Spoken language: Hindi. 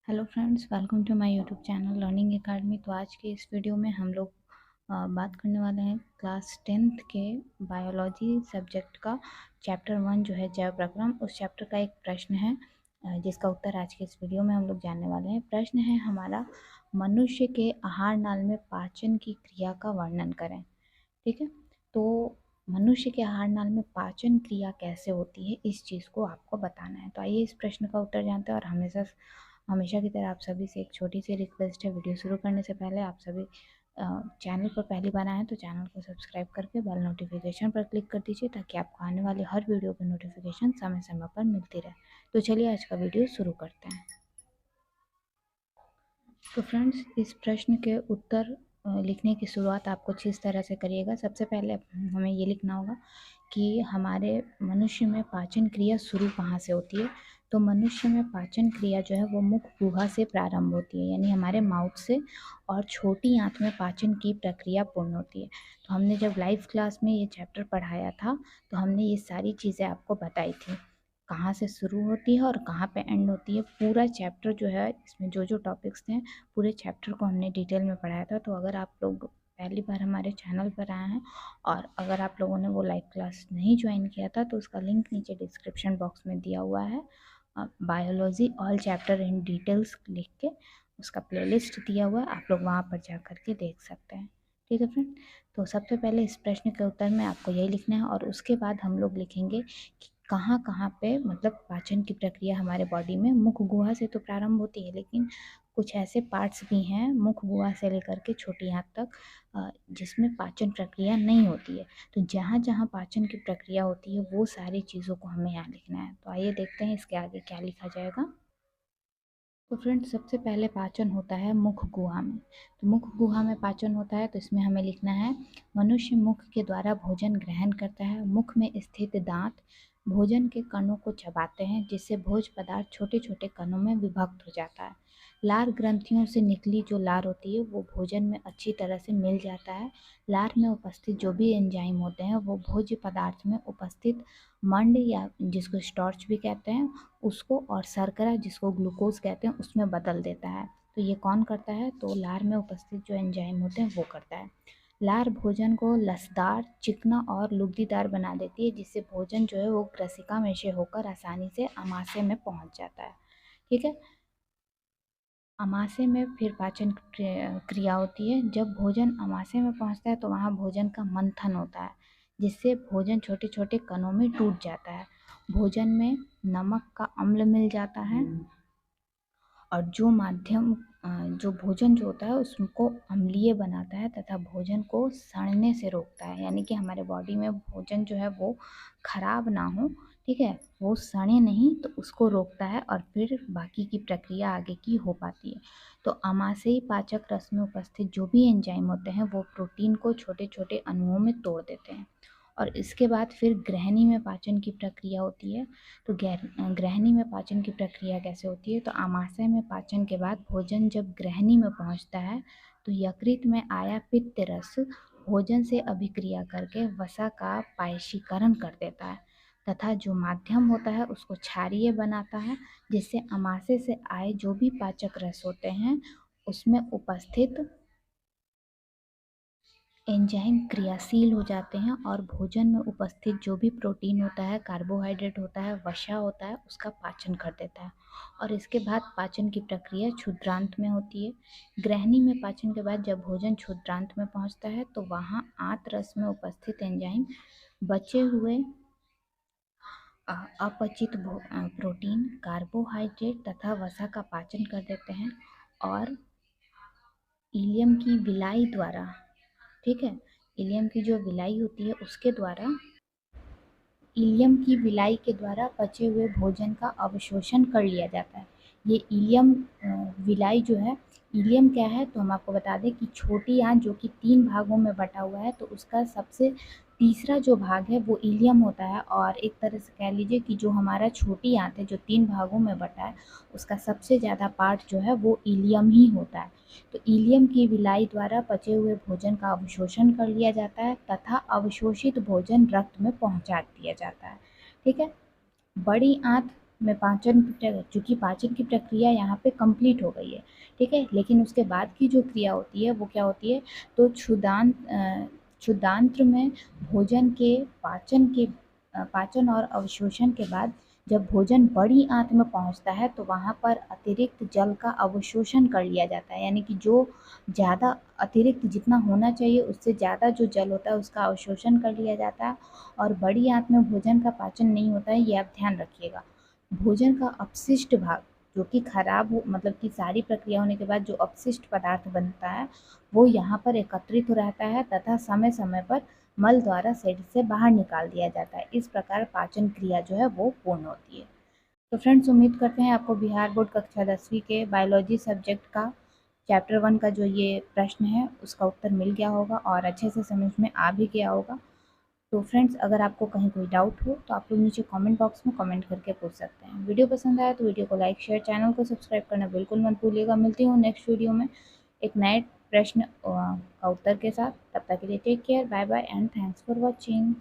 Hello friends, welcome to my YouTube channel learning academy. तो आज के इस वीडियो में हम लोग बात करने वाले हैं क्लास 10th के बायोलॉजी सब्जेक्ट का चैप्टर 1 जो है जैव प्रक्रम। उस चैप्टर का एक प्रश्न है जिसका उत्तर आज के इस वीडियो में हम लोग जानने वाले हैं। प्रश्न है हमारा, मनुष्य के आहार नाल में पाचन की क्रिया का वर्णन करें। ठीक है, तो मनुष्य के आहार नाल में पाचन क्रिया कैसे होती है, इस चीज़ को आपको बताना है। तो आइए इस प्रश्न का उत्तर जानते हैं। और हमेशा की तरह आप सभी से एक छोटी सी रिक्वेस्ट है, वीडियो शुरू करने से पहले आप सभी चैनल पर पहली बार आए हैं तो चैनल को सब्सक्राइब करके बेल नोटिफिकेशन पर क्लिक कर दीजिए, ताकि आपको आने वाले हर वीडियो की नोटिफिकेशन समय समय पर मिलती रहे। तो चलिए आज का वीडियो शुरू करते हैं। तो फ्रेंड्स, इस प्रश्न के उत्तर लिखने की शुरुआत आप कुछ इस तरह से करिएगा। सबसे पहले हमें ये लिखना होगा कि हमारे मनुष्य में पाचन क्रिया शुरू कहाँ से होती है। तो मनुष्य में पाचन क्रिया जो है वो मुख गुहा से प्रारंभ होती है, यानी हमारे माउथ से, और छोटी आंत में पाचन की प्रक्रिया पूर्ण होती है। तो हमने जब लाइव क्लास में ये चैप्टर पढ़ाया था तो हमने ये सारी चीज़ें आपको बताई थी, कहाँ से शुरू होती है और कहाँ पे एंड होती है। पूरा चैप्टर जो है, इसमें जो जो टॉपिक्स थे पूरे चैप्टर को हमने डिटेल में पढ़ाया था। तो अगर आप लोग पहली बार हमारे चैनल पर आए हैं और अगर आप लोगों ने वो लाइव क्लास नहीं ज्वाइन किया था तो उसका लिंक नीचे डिस्क्रिप्शन बॉक्स में दिया हुआ है। Biology all chapter in details लिख के उसका प्लेलिस्ट दिया हुआ है, आप लोग वहाँ पर जा कर के देख सकते हैं। ठीक है फ्रेंड, तो सबसे पहले इस प्रश्न के उत्तर में आपको यही लिखना है, और उसके बाद हम लोग लिखेंगे कि कहाँ कहाँ पे मतलब पाचन की प्रक्रिया हमारे बॉडी में मुख गुहा से तो प्रारंभ होती है, लेकिन कुछ ऐसे पार्ट्स भी हैं मुख गुहा से लेकर के छोटी आंत तक जिसमें पाचन प्रक्रिया नहीं होती है। तो जहाँ जहाँ पाचन की प्रक्रिया होती है वो सारी चीज़ों को हमें यहाँ लिखना है। तो आइए देखते हैं इसके आगे क्या लिखा जाएगा। तो फ्रेंड्स, सबसे पहले पाचन होता है मुख गुहा में। तो मुख गुहा में पाचन होता है तो इसमें हमें लिखना है, मनुष्य मुख के द्वारा भोजन ग्रहण करता है। मुख में स्थित दांत भोजन के कणों को चबाते हैं, जिससे भोज पदार्थ छोटे छोटे कणों में विभक्त हो जाता है। लार ग्रंथियों से निकली जो लार होती है वो भोजन में अच्छी तरह से मिल जाता है। लार में उपस्थित जो भी एंजाइम होते हैं वो भोज्य पदार्थ में उपस्थित मंड, या जिसको स्टार्च भी कहते हैं उसको, और शर्करा जिसको ग्लूकोज कहते हैं उसमें बदल देता है। तो ये कौन करता है? तो लार में उपस्थित जो एंजाइम होते हैं वो करता है। लार भोजन को लसदार, चिकना और लुगदीदार बना देती है, जिससे भोजन जो है वो ग्रसिका में से होकर आसानी से अमाशय में पहुंच जाता है। ठीक है, अमाशय में फिर पाचन क्रिया होती है। जब भोजन अमाशय में पहुंचता है तो वहाँ भोजन का मंथन होता है, जिससे भोजन छोटे छोटे कणों में टूट जाता है। भोजन में नमक का अम्ल मिल जाता है, और जो भोजन जो होता है उसको अम्लीय बनाता है तथा भोजन को सड़ने से रोकता है, यानी कि हमारे बॉडी में भोजन जो है वो खराब ना हो। ठीक है, वो सड़े नहीं तो उसको रोकता है, और फिर बाकी की प्रक्रिया आगे की हो पाती है। तो अमाशयी पाचक रस में उपस्थित जो भी एंजाइम होते हैं वो प्रोटीन को छोटे छोटे अणुओं में तोड़ देते हैं, और इसके बाद फिर ग्रहणी में पाचन की प्रक्रिया होती है। तो ग्रहणी में पाचन की प्रक्रिया कैसे होती है? तो आमाशय में पाचन के बाद भोजन जब ग्रहणी में पहुंचता है तो यकृत में आया पित्त रस भोजन से अभिक्रिया करके वसा का पायशीकरण कर देता है, तथा जो माध्यम होता है उसको क्षारीय बनाता है, जिससे आमाशय से आए जो भी पाचक रस होते हैं उसमें उपस्थित एंजाइम क्रियाशील हो जाते हैं, और भोजन में उपस्थित जो भी प्रोटीन होता है, कार्बोहाइड्रेट होता है, वसा होता है, उसका पाचन कर देता है। और इसके बाद पाचन की प्रक्रिया क्षुद्रांत में होती है। ग्रहणी में पाचन के बाद जब भोजन क्षुद्रांत में पहुंचता है तो वहाँ आंत रस में उपस्थित एंजाइम बचे हुए अपचित प्रोटीन, कार्बोहाइड्रेट तथा वसा का पाचन कर देते हैं, और इलियम की विलाई द्वारा, ठीक है, इलियम की जो विलाई होती है उसके द्वारा, इलियम की विलाई के द्वारा बचे हुए भोजन का अवशोषण कर लिया जाता है। ये इलियम विलाई जो है, इलियम क्या है तो हम आपको बता दें कि छोटी आंत जो कि 3 भागों में बटा हुआ है, तो उसका सबसे तीसरा जो भाग है वो इलियम होता है। और एक तरह से कह लीजिए कि जो हमारा छोटी आंत है जो 3 भागों में बटा है, उसका सबसे ज़्यादा पार्ट जो है वो इलियम ही होता है। तो इलियम की विलाई द्वारा पचे हुए भोजन का अवशोषण कर लिया जाता है तथा अवशोषित भोजन रक्त में पहुंचा दिया जाता है। ठीक है, बड़ी आंत में चूँकि पाचन की प्रक्रिया यहाँ पे कंप्लीट हो गई है, ठीक है। लेकिन उसके बाद की जो क्रिया होती है वो क्या होती है, तो क्षुदांत्र में भोजन के पाचन और अवशोषण के बाद जब भोजन बड़ी आंत में पहुँचता है तो वहाँ पर अतिरिक्त जल का अवशोषण कर लिया जाता है, यानी कि जो ज़्यादा अतिरिक्त जितना होना चाहिए उससे ज़्यादा जो जल होता है उसका अवशोषण कर लिया जाता है और बड़ी आंत में भोजन का पाचन नहीं होता है, ये आप ध्यान रखिएगा। भोजन का अपशिष्ट भाग जो कि खराब हो, मतलब कि सारी प्रक्रिया होने के बाद जो अपशिष्ट पदार्थ बनता है वो यहाँ पर एकत्रित हो रहता है तथा समय समय पर मल द्वारा शरीर से बाहर निकाल दिया जाता है। इस प्रकार पाचन क्रिया जो है वो पूर्ण होती है। तो फ्रेंड्स, उम्मीद करते हैं आपको बिहार बोर्ड कक्षा 10वीं के बायोलॉजी सब्जेक्ट का चैप्टर 1 का जो ये प्रश्न है उसका उत्तर मिल गया होगा और अच्छे से समझ में आ भी गया होगा। तो फ्रेंड्स, अगर आपको कहीं कोई डाउट हो तो आप लोग नीचे कमेंट बॉक्स में कमेंट करके पूछ सकते हैं। वीडियो पसंद आया तो वीडियो को लाइक शेयर, चैनल को सब्सक्राइब करना बिल्कुल मत भूलिएगा। मिलती हूँ नेक्स्ट वीडियो में एक नए प्रश्न का उत्तर के साथ। तब तक के लिए take care, bye bye and thanks for watching.